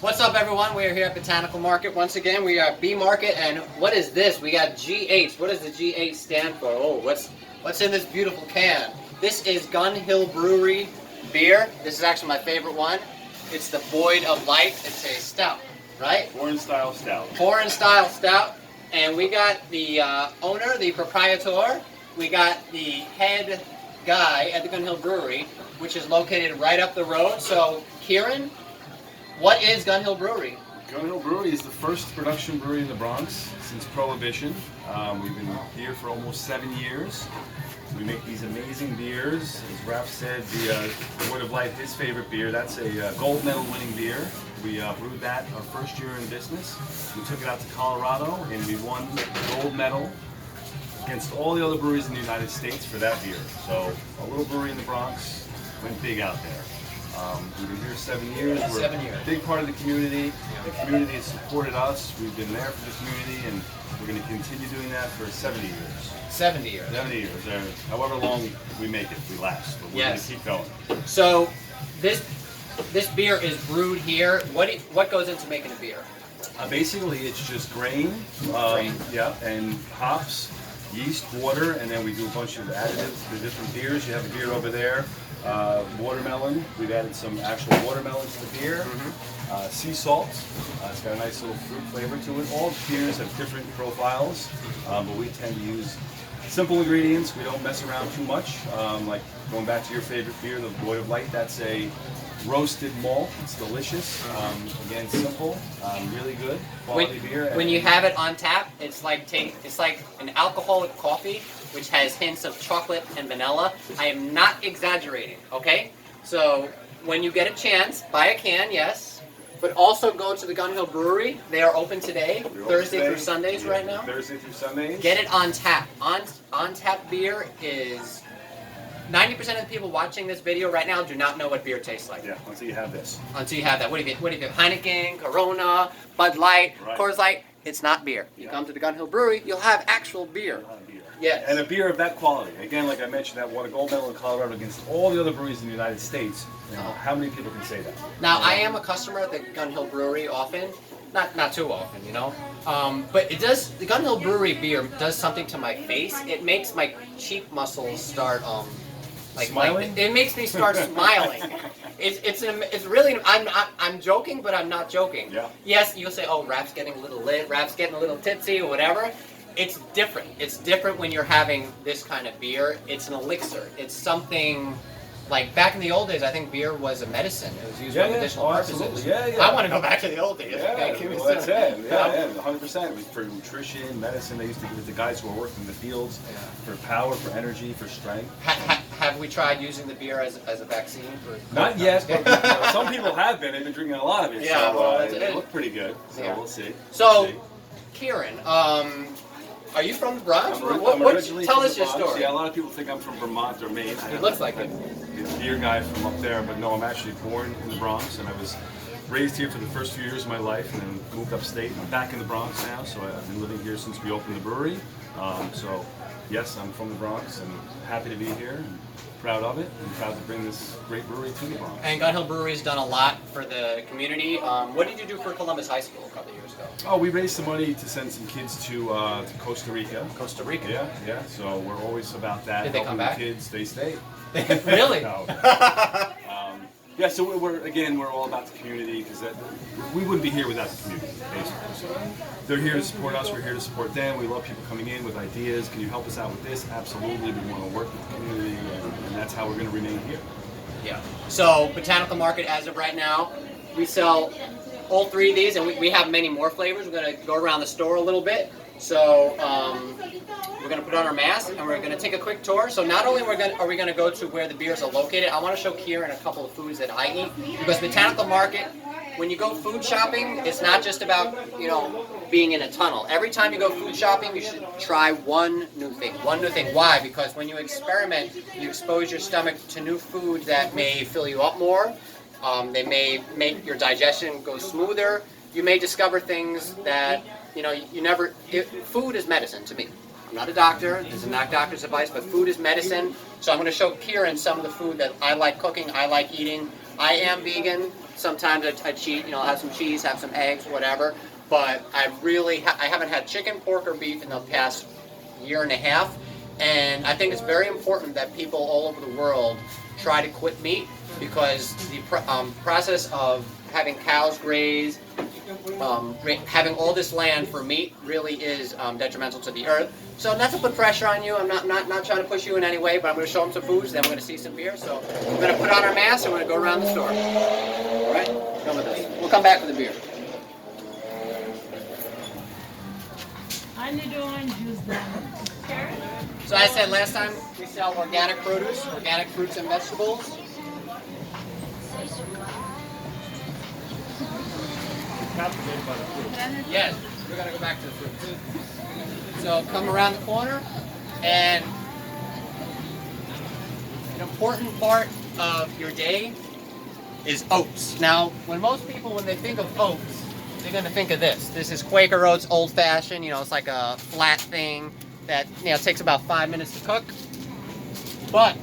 What's up, everyone? We are here at Botanical Market. Once again, we are at B Market, and what is this? We got G8. What does the G8 stand for? Oh, what's in this beautiful can? This is Hill Brewery beer. This is actually my favorite one. It's the Void of Light. It's a stout, right? Foreign style stout. Foreign style stout. And we got the owner, the proprietor. We got the head guy at the Hill Brewery, which is located right up the road. So, Kieran, what is Hill Brewery? Hill Brewery is the first production brewery in the Bronx since Prohibition. We've been here for almost 7 years. We make these amazing beers. As Ralph said, the Void of Light, his favorite beer, that's a gold medal winning beer. We brewed that our first year in business. We took it out to Colorado and we won the gold medal against all the other breweries in the United States for that beer. So a little brewery in the Bronx went big out there. We've been here 7 years. We're 7 years. a big part of the community. The community has supported us. We've been there for the community, and we're going to continue doing that for 70 years. 70 years. 70 years. However long we make it, we last. But we're going to keep going. So this beer is brewed here. What goes into making a beer? Basically, it's just grain, and hops, yeast, water, and then we do a bunch of additives to the different beers. You have a beer over there. Watermelon. We've added some actual watermelon to the beer. Sea salt. It's got a nice little fruit flavor to it. All beers have different profiles, but we tend to use simple ingredients. We don't mess around too much. Like going back to your favorite beer, the Void of Light. That's a roasted malt. It's delicious. Again, simple, really good quality beer. When you have it on tap, it's like an alcoholic coffee, which has hints of chocolate and vanilla. I am not exaggerating, okay? So when you get a chance, buy a can, yes, but also go to the Hill Brewery. They are open today, Thursday through Sundays right now. Thursday through Sundays. Get it on tap. On tap beer is 90% of the people watching this video right now do not know what beer tastes like. Yeah, until you have this. Until you have that. What do you get? Heineken, Corona, Bud Light, right. Coors Light. It's not beer. You come to the Hill Brewery, you'll have actual beer. Yes. And a beer of that quality. Again, like I mentioned, that won a gold medal in Colorado against all the other breweries in the United States. You know, how many people can say that? Now, I am a customer at the Hill Brewery often. Not too often, you know. But it does. The Hill Brewery beer does something to my face. It makes my cheek muscles start smiling. It makes me start smiling. It's really. I'm joking, but I'm not joking. Yeah. Yes, you'll say, "Oh, Rap's getting a little lit. Rap's getting a little tipsy, or whatever." It's different. It's different when you're having this kind of beer. It's an elixir. It's something like back in the old days. I think beer was a medicine. It was used for medicinal purposes. Absolutely. Yeah. I want to go back to the old days. Yeah, well, that's it. Yeah, 100%. It was for nutrition, medicine. They used to give it to guys who were working in the fields for power, for energy, for strength. Have we tried using the beer as a vaccine? Not yet, but some people have been. They've been drinking a lot of it. Yeah, so they look pretty good. So we'll see. So, Kieran, are you from the Bronx? I'm originally tell from us the your Bronx. story. Yeah, a lot of people think I'm from Vermont or Maine. It looks like it. A beer guy from up there, but no, I'm actually born in the Bronx, and I was raised here for the first few years of my life, and then moved upstate. I'm back in the Bronx now, so I've been living here since we opened the brewery. So, yes, I'm from the Bronx, and happy to be here, and proud of it, and proud to bring this great brewery to the Bronx. And Hill Brewery's done a lot for the community. What did you do for Columbus High School a couple of years ago? Oh, we raised some money to send some kids to Costa Rica. Costa Rica? Yeah. So we're always about that. Did they come back? The kids, they stay. Really? No. Yeah, so we're all about the community, because we wouldn't be here without the community, basically. So they're here to support us, we're here to support them. We love people coming in with ideas. Can you help us out with this? Absolutely. We want to work with the community, and that's how we're going to remain here. Yeah. So Botanical Market, as of right now, we sell all three of these, and we have many more flavors. We're going to go around the store a little bit. So we're going to put on our mask, and we're going to take a quick tour. So not only are we going to go to where the beers are located, I want to show Kieran a couple of foods that I eat. Because Botanical Market, when you go food shopping, it's not just about, being in a tunnel. Every time you go food shopping, you should try one new thing. Why? Because when you experiment, you expose your stomach to new food that may fill you up more. They may make your digestion go smoother. You may discover things that, you never... Food is medicine to me. I'm not a doctor. This is not doctor's advice, but food is medicine. So I'm going to show Kieran some of the food that I like cooking, I like eating. I am vegan. Sometimes I cheat, I'll have some cheese, have some eggs, whatever. But I haven't had chicken, pork, or beef in the past year and a half. And I think it's very important that people all over the world try to quit meat because the process of having cows graze, having all this land for meat really is detrimental to the earth. So not to put pressure on you, I'm not trying to push you in any way, but I'm going to show them some foods, then we're going to see some beer. So we're going to put on our masks and we're going to go around the store. All right? Come with us. We'll come back with the beer. I need orange juice then. Karen? So I said last time we sell organic produce, organic fruits and vegetables. Yes, we're going to go back to the fruits. So come around the corner, and an important part of your day is oats. Now, when they think of oats, they're going to think of this. This is Quaker Oats, old-fashioned. It's like a flat thing that takes about 5 minutes to cook. But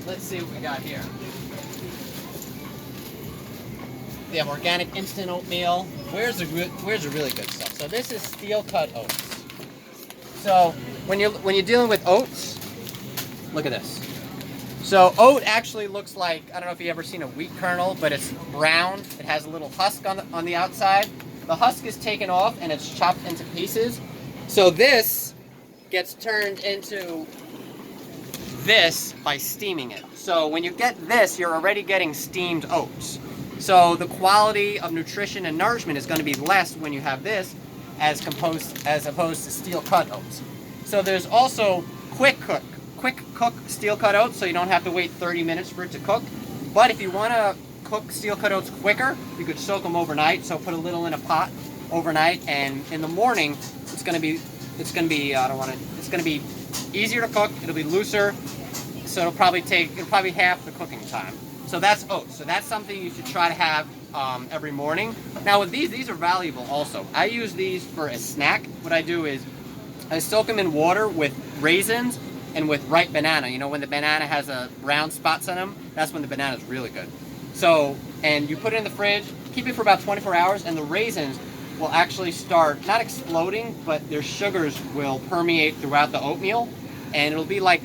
let's see what we got here. We have organic instant oatmeal. Where's the really good stuff? So this is steel cut oats. So when you're dealing with oats, look at this. So oat actually looks like, I don't know if you've ever seen a wheat kernel, but it's brown. It has a little husk on the outside. The husk is taken off and it's chopped into pieces. So this gets turned into this by steaming it. So when you get this, you're already getting steamed oats. So the quality of nutrition and nourishment is going to be less when you have this as opposed to steel cut oats. So there's also quick cook steel cut oats, so you don't have to wait 30 minutes for it to cook. But if you want to cook steel cut oats quicker, you could soak them overnight. So put a little in a pot overnight, and in the morning it's going to be easier to cook. It'll be looser, so it'll probably half the cooking time. So that's oats. So that's something you should try to have every morning. Now with these are valuable also. I use these for a snack. What I do is I soak them in water with raisins and with ripe banana. When the banana has round spots on them, that's when the banana is really good. So, and you put it in the fridge, keep it for about 24 hours, and the raisins will actually start not exploding, but their sugars will permeate throughout the oatmeal, and it'll be like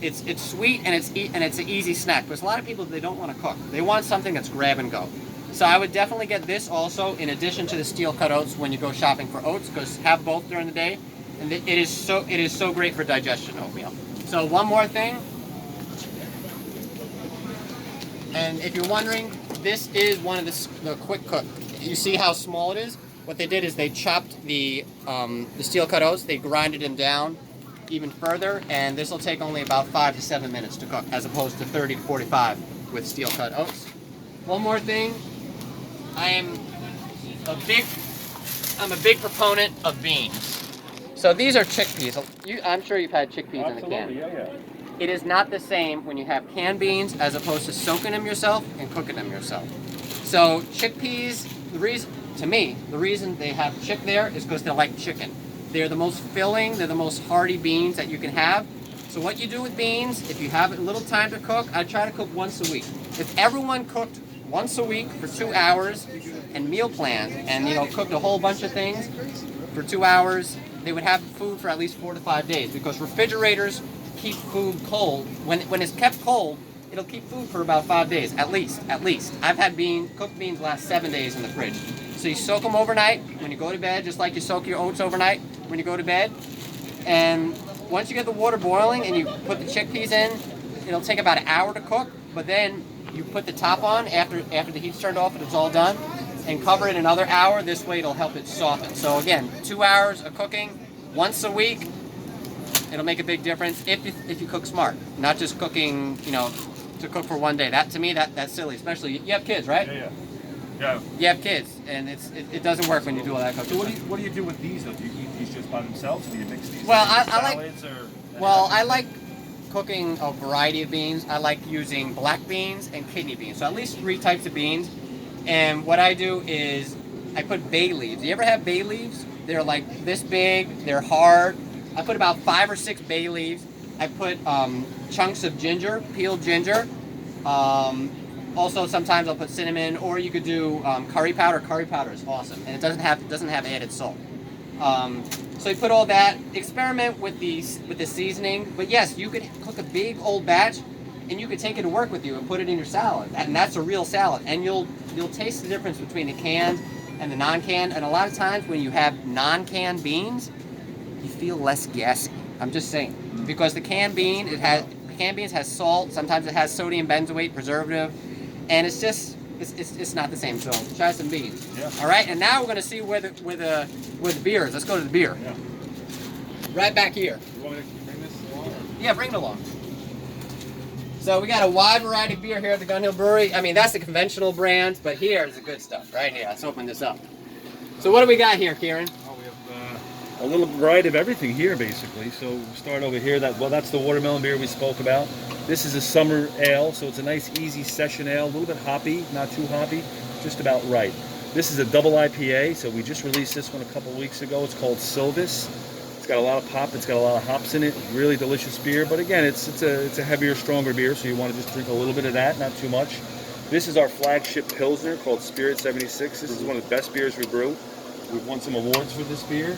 it's sweet and it's an easy snack. Because a lot of people, they don't want to cook. They want something that's grab and go. So I would definitely get this also in addition to the steel cut oats when you go shopping for oats, because have both during the day, and it is so great for digestion, oatmeal. So one more thing, and if you're wondering, this is one of the quick cook. You see how small it is? What they did is they chopped the steel cut oats, they grinded them down even further, and this will take only about 5 to 7 minutes to cook, as opposed to 30 to 45 with steel cut oats. One more thing, I'm a big proponent of beans. So these are chickpeas. I'm sure you've had chickpeas in the can. Yeah. It is not the same when you have canned beans as opposed to soaking them yourself and cooking them yourself. So chickpeas, the reason they have chick there is because they're like chicken. They're the most filling, they're the most hearty beans that you can have. So what you do with beans, if you have a little time to cook, I try to cook once a week. If everyone cooked once a week for 2 hours and meal planned and cooked a whole bunch of things for 2 hours, they would have food for at least 4 to 5 days, because refrigerators keep food cold. When it's kept cold, it'll keep food for about 5 days, at least. I've had cooked beans last 7 days in the fridge. So you soak them overnight when you go to bed, just like you soak your oats overnight when you go to bed. And once you get the water boiling and you put the chickpeas in, it'll take about an hour to cook, but then you put the top on after the heat's turned off and it's all done, and cover it another hour. This way it'll help it soften. So again, 2 hours of cooking once a week, it'll make a big difference if you cook smart, not just cooking, to cook for one day. That, to me, that's silly. Especially, you have kids, right? Yeah. You have kids, and it doesn't work when you do all that cooking. So what do you do with these though? Do you eat these just by themselves, or do you mix these? Well, with salads I like cooking a variety of beans. I like using black beans and kidney beans. So at least 3 types of beans. And what I do is I put bay leaves. You ever have bay leaves? They're like this big. They're hard. I put about 5 or 6 bay leaves. I put chunks of ginger, peeled ginger, Also, sometimes I'll put cinnamon, or you could do curry powder. Curry powder is awesome, and it doesn't have added salt. So you put all that. Experiment with the seasoning. But yes, you could cook a big old batch, and you could take it to work with you and put it in your salad, and that's a real salad. And you'll taste the difference between the canned and the non-canned. And a lot of times when you have non-canned beans, you feel less gassy. I'm just saying, because the canned beans has salt. Sometimes it has sodium benzoate preservative, and it's just it's not the same. So try some beans. Yeah. All right, and now we're gonna see where the beer is. Let's go to the beer. Yeah. Right back here. You want me to bring this along? Or? Yeah, bring it along. So we got a wide variety of beer here at the Gun Hill Brewery. I mean, that's the conventional brand, but here is the good stuff right here. Let's open this up. So what do we got here, Kieran? Oh, we have a little variety of everything here, basically. So we'll start over here. That's the watermelon beer we spoke about. This is a summer ale, so it's a nice, easy session ale. A little bit hoppy, not too hoppy, just about right. This is a double IPA, so we just released this one a couple weeks ago. It's called Silvis. It's got a lot of pop. It's got a lot of hops in it. Really delicious beer. But again, it's a heavier, stronger beer, so you want to just drink a little bit of that, not too much. This is our flagship Pilsner called Spirit 76. This is one of the best beers we brew. We've won some awards for this beer.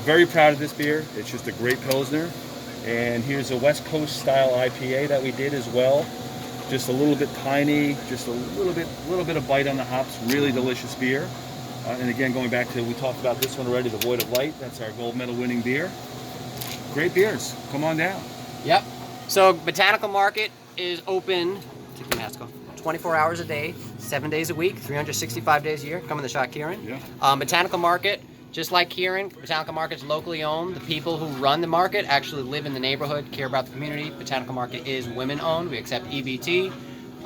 Very proud of this beer. It's just a great Pilsner. And here's a West Coast style IPA that we did as well. Just a little bit piney, just a little bit of bite on the hops. Really delicious beer. And again, going back to, we talked about this one already, the Void of Light. That's our gold medal winning beer. Great beers. Come on down. Yep. So Botanical Market is open, take the mask off, 24 hours a day, 7 days a week, 365 days a year. Come in the shot, Kieran. Yeah. Botanical Market, just like Kieran, Botanical Market's locally owned. The people who run the market actually live in the neighborhood, care about the community. Botanical Market is women owned. We accept EBT.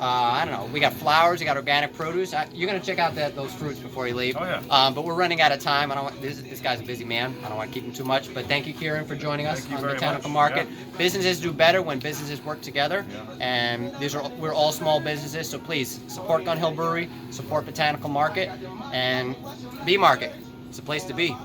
I don't know. We got flowers. We got organic produce. You're gonna check out those fruits before you leave. Oh yeah. But we're running out of time. I don't want this guy's a busy man. I don't want to keep him too much. But thank you, Kieran, for joining us on Botanical Market. Yeah. Businesses do better when businesses work together. Yeah. And we're all small businesses. So please support Gun Hill Brewery, support Botanical Market, and B Market. It's a place to be.